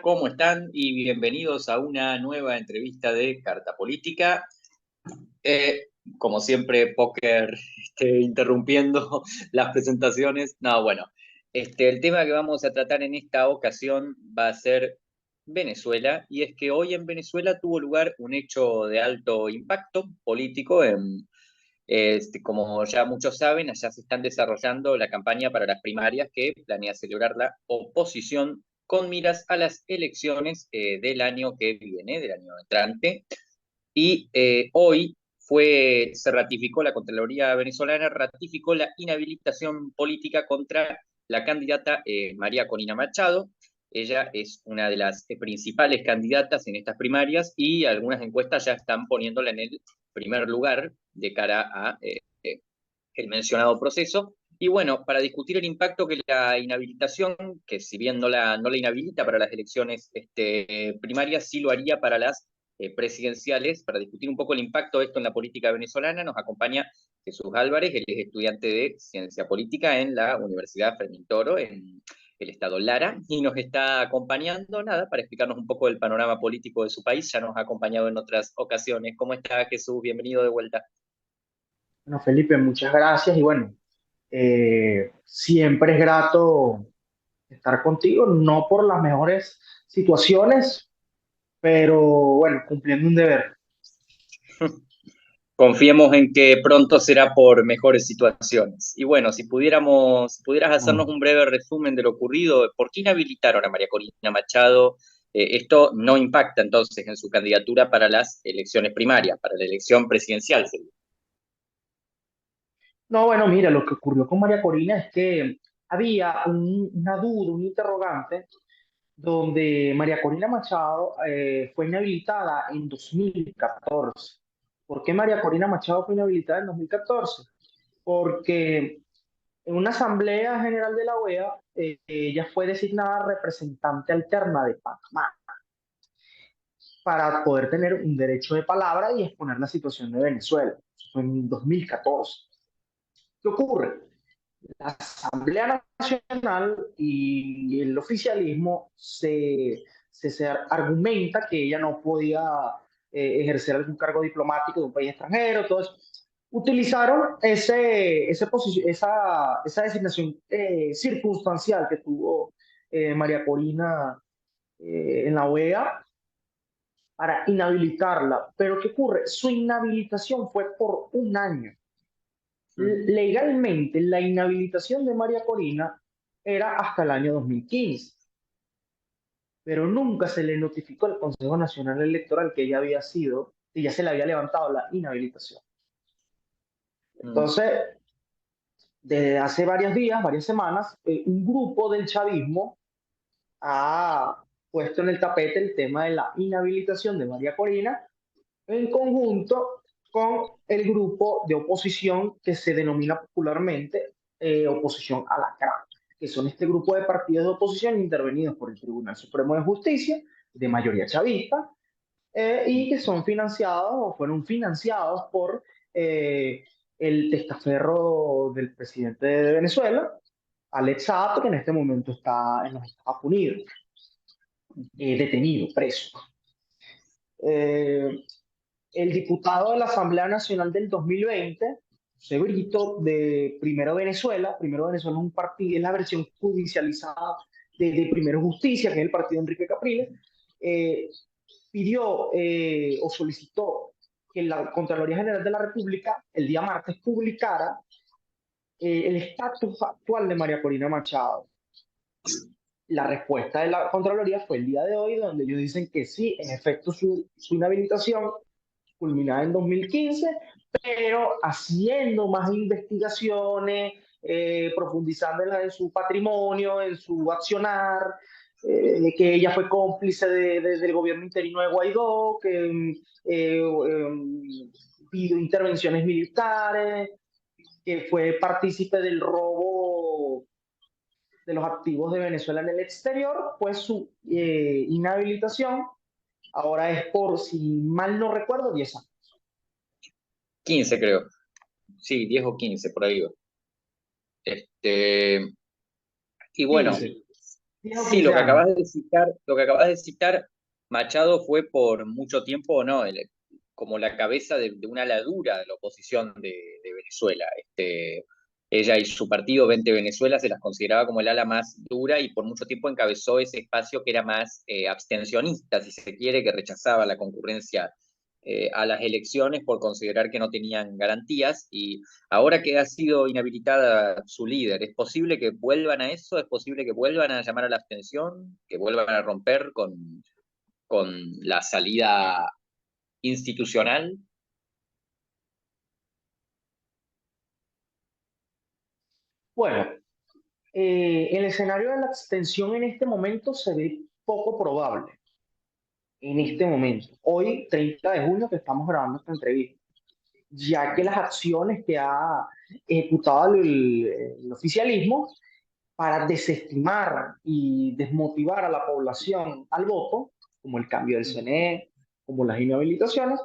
¿Cómo están? Y bienvenidos a una nueva entrevista de Carta Política. Como siempre, Póker interrumpiendo las presentaciones. No, bueno, el tema que vamos a tratar en esta ocasión va a ser Venezuela, y es que hoy en Venezuela tuvo lugar un hecho de alto impacto político. Como ya muchos saben, allá se están desarrollando la campaña para las primarias que planea celebrar la oposición con miras a las elecciones del año que viene, del año entrante. Y hoy se ratificó, la Contraloría venezolana ratificó la inhabilitación política contra la candidata María Corina Machado. Ella es una de las principales candidatas en estas primarias y algunas encuestas ya están poniéndola en el primer lugar de cara a el mencionado proceso. Y bueno, para discutir el impacto que la inhabilitación, que si bien no la inhabilita para las elecciones primarias, sí lo haría para las presidenciales, para discutir un poco el impacto de esto en la política venezolana, nos acompaña Jesús Álvarez. Él es estudiante de Ciencia Política en la Universidad Fermín Toro, en el estado Lara, y nos está acompañando, nada, para explicarnos un poco del panorama político de su país. Ya nos ha acompañado en otras ocasiones. ¿Cómo está, Jesús? Bienvenido de vuelta. Bueno, Felipe, muchas gracias y bueno, siempre es grato estar contigo, no por las mejores situaciones, pero bueno, cumpliendo un deber. Confiemos en que pronto será por mejores situaciones. Y bueno, si pudieras hacernos Mm. un breve resumen de lo ocurrido, ¿por qué inhabilitaron a María Corina Machado? Esto no impacta entonces en su candidatura para las elecciones primarias, para la elección presidencial, sería. No, bueno, mira, lo que ocurrió con María Corina es que había una duda, un interrogante, donde María Corina Machado fue inhabilitada en 2014. ¿Por qué María Corina Machado fue inhabilitada en 2014? Porque en una asamblea general de la OEA, ella fue designada representante alterna de Panamá para poder tener un derecho de palabra y exponer la situación de Venezuela. Eso fue en 2014. ¿Qué ocurre? La Asamblea Nacional y el oficialismo se argumenta que ella no podía ejercer algún cargo diplomático de un país extranjero. Entonces, utilizaron esa designación circunstancial que tuvo María Corina en la OEA para inhabilitarla. Pero ¿qué ocurre? Su inhabilitación fue por un año. Mm, Legalmente, la inhabilitación de María Corina era hasta el año 2015, pero nunca se le notificó al Consejo Nacional Electoral que ella había sido, que ya se le había levantado la inhabilitación. mm, Entonces, desde hace varios días, varias semanas, un grupo del chavismo ha puesto en el tapete el tema de la inhabilitación de María Corina en conjunto con el grupo de oposición que se denomina popularmente oposición a la CRA, que son este grupo de partidos de oposición intervenidos por el Tribunal Supremo de Justicia, de mayoría chavista, y que son financiados o fueron financiados por eh, el testaferro del presidente de Venezuela, Alex Saab, que en este momento está en los Estados Unidos, detenido, preso. Eh, el diputado de la Asamblea Nacional del 2020, José Brito, de Primero Venezuela es un partido, es la versión judicializada de Primero Justicia, que es el partido de Enrique Capriles, eh, pidió o solicitó que la Contraloría General de la República el día martes publicara el estatus actual de María Corina Machado. La respuesta de la Contraloría fue el día de hoy, donde ellos dicen que sí, en efecto, su inhabilitación culminada en 2015, pero haciendo más investigaciones, profundizando en su patrimonio, en su accionar, que ella fue cómplice del gobierno interino de Guaidó, que pidió intervenciones militares, que fue partícipe del robo de los activos de Venezuela en el exterior, pues su inhabilitación ahora es por, si mal no recuerdo, 10 años. 15 creo. Sí, 10 o 15, por ahí va. Este, y bueno, 15. 10 o Sí, 15 años. lo que acabas de citar, Machado fue por mucho tiempo, ¿no? Como la cabeza de una ala dura de la oposición de Venezuela. Ella y su partido, 20 Venezuela, se las consideraba como el ala más dura y por mucho tiempo encabezó ese espacio que era más abstencionista, si se quiere, que rechazaba la concurrencia a las elecciones por considerar que no tenían garantías. Y ahora que ha sido inhabilitada su líder, ¿es posible que vuelvan a eso? ¿Es posible que vuelvan a llamar a la abstención? ¿Que vuelvan a romper con la salida institucional? Bueno, el escenario de la abstención en este momento se ve poco probable. En este momento, hoy, 30 de junio, que estamos grabando esta entrevista, ya que las acciones que ha ejecutado el oficialismo para desestimar y desmotivar a la población al voto, como el cambio del CNE, como las inhabilitaciones,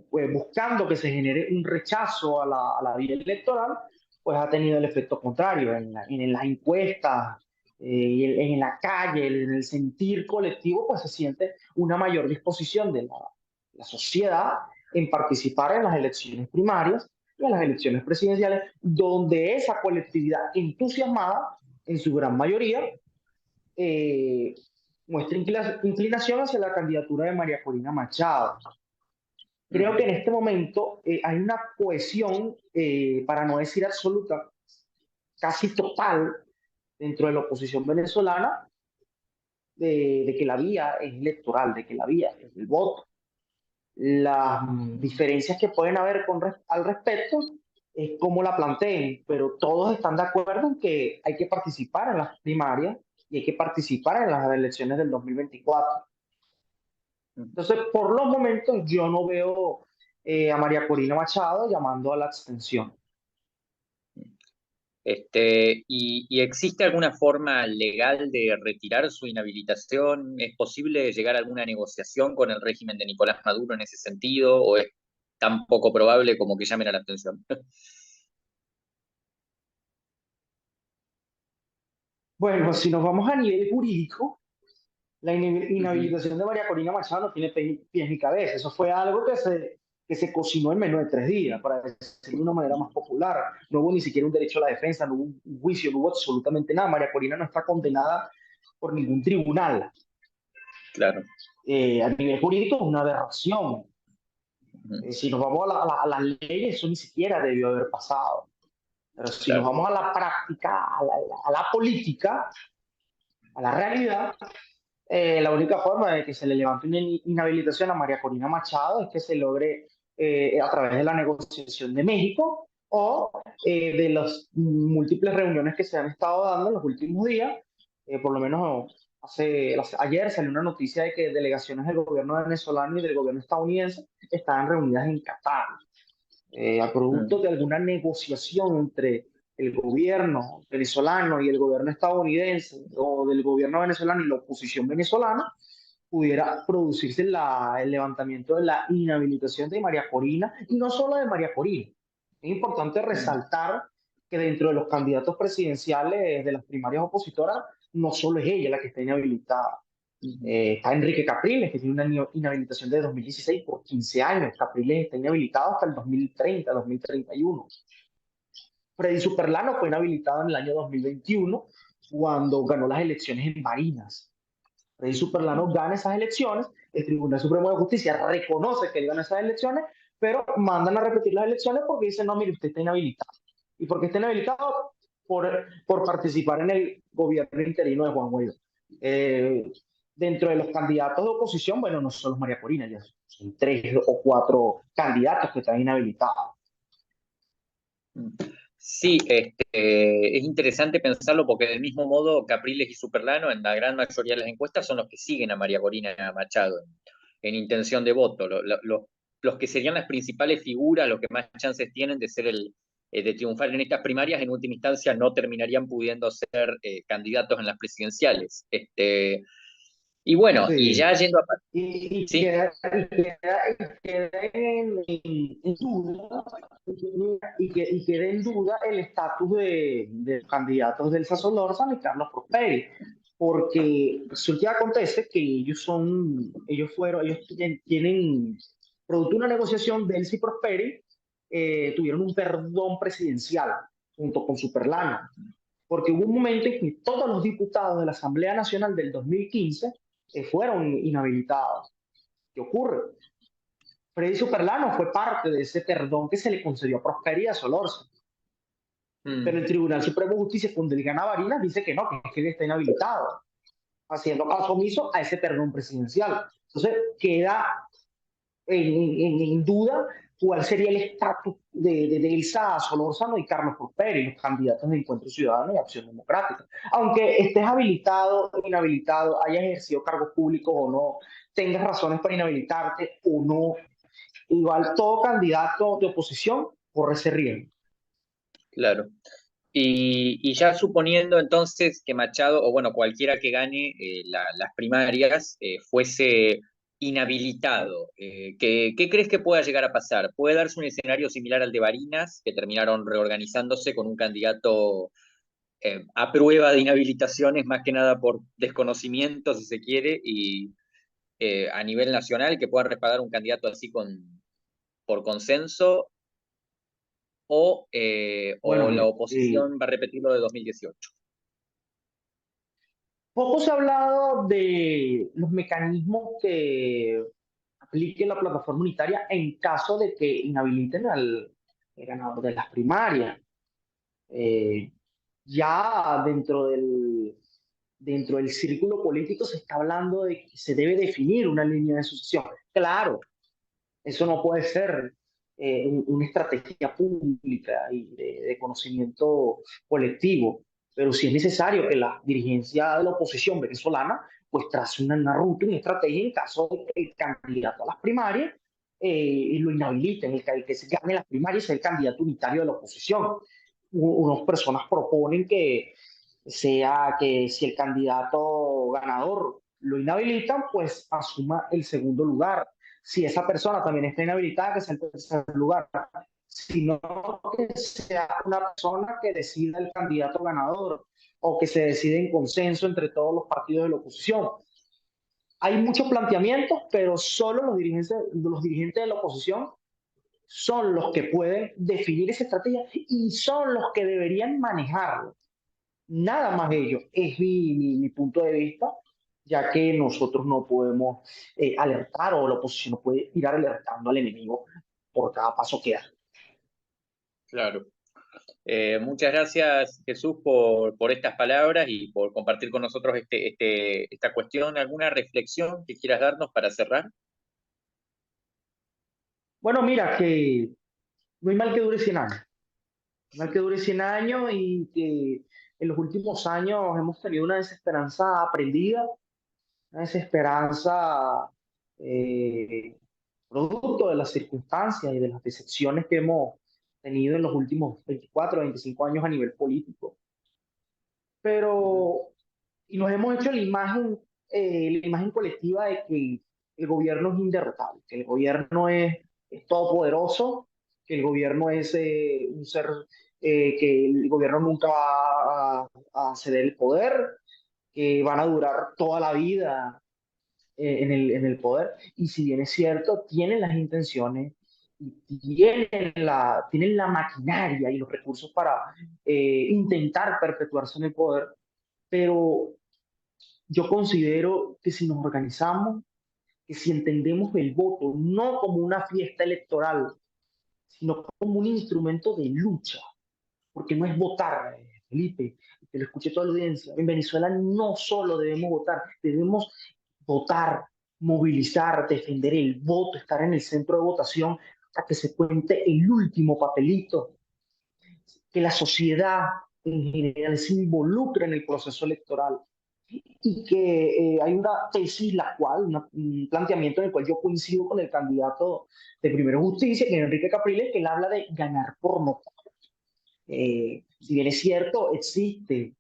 pues buscando que se genere un rechazo a la vía electoral, pues ha tenido el efecto contrario en las encuestas, en la calle, en el sentir colectivo, pues se siente una mayor disposición de la sociedad en participar en las elecciones primarias y en las elecciones presidenciales, donde esa colectividad entusiasmada, en su gran mayoría, eh, muestra inclinación hacia la candidatura de María Corina Machado. Creo que en este momento hay una cohesión, para no decir absoluta, casi total, dentro de la oposición venezolana, de que la vía es electoral, de que la vía es el voto. Las diferencias que pueden haber al respecto es cómo la planteen, pero todos están de acuerdo en que hay que participar en las primarias y hay que participar en las elecciones del 2024. Entonces, por los momentos, yo no veo a María Corina Machado llamando a la abstención. ¿Y existe alguna forma legal de retirar su inhabilitación? ¿Es posible llegar a alguna negociación con el régimen de Nicolás Maduro en ese sentido? ¿O es tan poco probable como que llamen a la abstención? Bueno, si nos vamos a nivel jurídico, la Ujú. inhabilitación de María Corina Machado no tiene pies ni cabeza. Eso fue algo que se cocinó en menos de 3 días, para decirlo de una manera más popular. No hubo ni siquiera un derecho a la defensa, no hubo un juicio, no hubo absolutamente nada. María Corina no está condenada por ningún tribunal. Claro. A nivel jurídico es una aberración. Ujú. Si nos vamos a las leyes, eso ni siquiera debió haber pasado. Pero si nos Claro. vamos a la práctica, a la política, a la realidad, la única forma de que se le levante una inhabilitación a María Corina Machado es que se logre a través de la negociación de México o de las múltiples reuniones que se han estado dando en los últimos días. Por lo menos ayer salió una noticia de que delegaciones del gobierno venezolano y del gobierno estadounidense estaban reunidas en Qatar, a producto Mm. de alguna negociación entre el gobierno venezolano y el gobierno estadounidense, o del gobierno venezolano y la oposición venezolana, pudiera producirse el levantamiento de la inhabilitación de María Corina, y no solo de María Corina. Es importante Mm. resaltar que dentro de los candidatos presidenciales de las primarias opositoras, no solo es ella la que está inhabilitada. Ujú. Está Enrique Capriles, que tiene una inhabilitación de 2016 por 15 años. Capriles está inhabilitado hasta el 2030, 2031. Freddy Superlano fue inhabilitado en el año 2021 cuando ganó las elecciones en Barinas. Freddy Superlano gana esas elecciones, el Tribunal Supremo de Justicia reconoce que él gana esas elecciones, pero mandan a repetir las elecciones porque dicen, no, mire, usted está inhabilitado. ¿Y por qué está inhabilitado? Por participar en el gobierno interino de Juan Guaidó. Eh, Dentro de los candidatos de oposición, bueno, no solo María Corina, ya son 3 o 4 candidatos que están inhabilitados. Sí, es interesante pensarlo porque del mismo modo Capriles y Superlano en la gran mayoría de las encuestas son los que siguen a María Corina Machado en intención de voto. Los que serían las principales figuras, los que más chances tienen de ser de triunfar en estas primarias, en última instancia no terminarían pudiendo ser candidatos en las presidenciales. Y bueno, y Sí. ya yendo a... Y Sí. queda en duda, y queda en duda el estatus de candidatos del Solórzano y Carlos Prosperi. porque resulta que acontece que tienen, producto de una negociación de Elsi Prosperi, tuvieron un perdón presidencial junto con Superlana, porque hubo un momento en que todos los diputados de la Asamblea Nacional del 2015 fueron inhabilitados. ¿Qué ocurre? Freddy Superlano fue parte de ese perdón que se le concedió a Prosperi y a Solórzano. Pero el Tribunal Supremo de Justicia, cuando él gana Barinas, dice que no, que él está inhabilitado, haciendo caso omiso a ese perdón presidencial. Entonces, queda en duda cuál sería el estatus de Elsa Solórzano y Carlos Prosperi, los candidatos de Encuentro Ciudadano y Acción Democrática. Aunque estés habilitado, inhabilitado, hayas ejercido cargos públicos o no, tengas razones para inhabilitarte o no, igual todo candidato de oposición corre ese riesgo. Claro. Y ya suponiendo entonces que Machado, o bueno, cualquiera que gane las primarias, fuese inhabilitado, ¿qué crees que pueda llegar a pasar? ¿Puede darse un escenario similar al de Barinas, que terminaron reorganizándose con un candidato a prueba de inhabilitaciones, más que nada por desconocimiento, si se quiere, y a nivel nacional, que pueda respaldar un candidato así por consenso? ¿O Bueno, la mira, oposición va a repetir lo de 2018? poco se ha hablado de los mecanismos que aplique la plataforma unitaria en caso de que inhabiliten al ganador de las primarias. Eh, ya dentro del círculo político se está hablando de que se debe definir una línea de sucesión. Claro, eso no puede ser una estrategia pública y de conocimiento colectivo, pero sí es necesario que la dirigencia de la oposición venezolana pues trace una ruta, una estrategia en caso de que el candidato a las primarias y lo inhabiliten, el que se gane las primarias es el candidato unitario de la oposición. Unas personas proponen que sea que si el candidato ganador lo inhabilitan, pues asuma el segundo lugar. Si esa persona también está inhabilitada, que sea el tercer lugar, sino que sea una persona que decida el candidato ganador o que se decide en consenso entre todos los partidos de la oposición. Hay muchos planteamientos, pero solo los dirigentes de la oposición son los que pueden definir esa estrategia y son los que deberían manejarlo. Nada más ellos. Es mi punto de vista, ya que nosotros no podemos alertar o la oposición no puede ir alertando al enemigo por cada paso que da. Claro. Muchas gracias, Jesús, por estas palabras y por compartir con nosotros esta cuestión. ¿Alguna reflexión que quieras darnos para cerrar? Bueno, mira, que no hay mal que dure 100 años. No hay mal que dure 100 años y que en los últimos años hemos tenido una desesperanza aprendida, una desesperanza eh, producto de las circunstancias y de las decepciones que hemos tenido en los últimos 24, 25 años a nivel político. Ujú. Pero, y nos hemos hecho la imagen colectiva de que el gobierno es inderrotable, que el gobierno es todopoderoso, que el gobierno es un ser, que el gobierno nunca va a ceder el poder, que van a durar toda la vida en el poder. Y si bien es cierto, tienen las intenciones y tienen la maquinaria y los recursos para intentar perpetuarse en el poder, pero yo considero que si nos organizamos, que si entendemos el voto no como una fiesta electoral, sino como un instrumento de lucha, porque no es votar, Felipe, que lo escuché toda la audiencia. En Venezuela no solo debemos votar, debemos votar, movilizar, defender el voto, estar en el centro de votación hasta que se cuente el último papelito, que la sociedad en general se involucre en el proceso electoral y que hay una tesis, un planteamiento en el cual yo coincido con el candidato de Primero Justicia, que es Enrique Capriles, que él habla de ganar por notar. Si bien es cierto, existe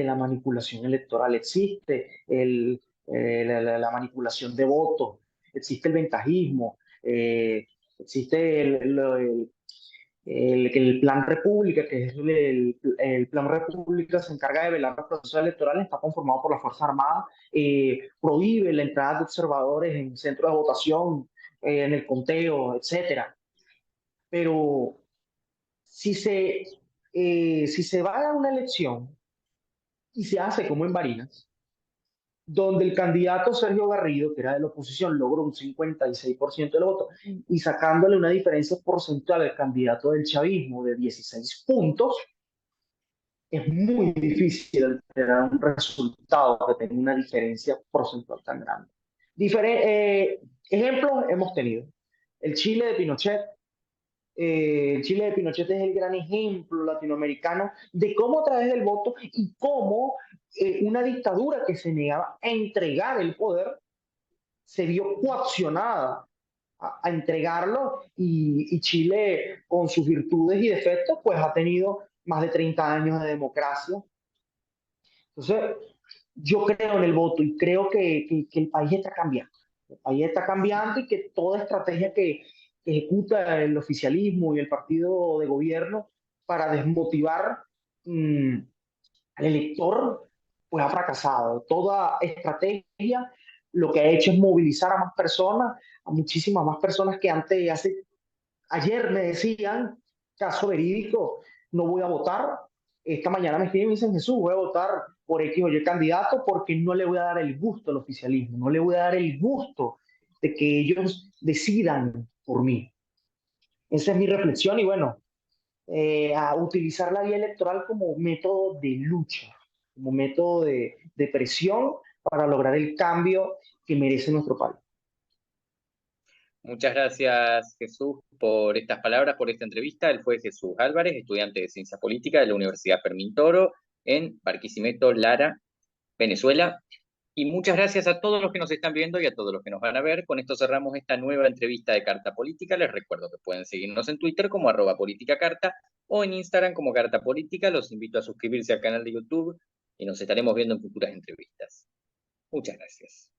la manipulación electoral, existe la manipulación de votos, existe el ventajismo, existe el Plan República, que es el Plan República, se encarga de velar los procesos electorales, está conformado por las Fuerzas Armadas, prohíbe la entrada de observadores en centros de votación, en el conteo, etcétera. Pero si si se va a una elección y se hace como en Barinas, donde el candidato Sergio Garrido, que era de la oposición, logró un 56% del voto, y sacándole una diferencia porcentual al candidato del chavismo de 16 puntos, es muy difícil tener un resultado que tenga una diferencia porcentual tan grande. Ejemplos hemos tenido. El Chile de Pinochet. El Chile de Pinochet es el gran ejemplo latinoamericano de cómo a través del voto y cómo una dictadura que se negaba a entregar el poder se vio coaccionada a entregarlo, y Chile, con sus virtudes y defectos, pues ha tenido más de 30 años de democracia. Entonces, yo creo en el voto y creo que el país está cambiando. El país está cambiando y que toda estrategia que ejecuta el oficialismo y el partido de gobierno para desmotivar al elector, pues ha fracasado. Toda estrategia lo que ha hecho es movilizar a más personas, a muchísimas más personas que ayer me decían, caso verídico, no voy a votar. Esta mañana me escriben y me dicen, Jesús, voy a votar por X o Y candidato porque no le voy a dar el gusto al oficialismo, no le voy a dar el gusto de que ellos decidan por mí. Esa es mi reflexión y bueno, a utilizar la vía electoral como método de lucha, como método de presión para lograr el cambio que merece nuestro país. Muchas gracias, Jesús, por estas palabras, por esta entrevista. Él fue Jesús Álvarez, estudiante de Ciencia Política de la Universidad Fermín Toro en Barquisimeto, Lara, Venezuela. Y muchas gracias a todos los que nos están viendo y a todos los que nos van a ver. Con esto cerramos esta nueva entrevista de Carta Política. Les recuerdo que pueden seguirnos en Twitter como @politicacarta o en Instagram como Carta Política. Los invito a suscribirse al canal de YouTube y nos estaremos viendo en futuras entrevistas. Muchas gracias.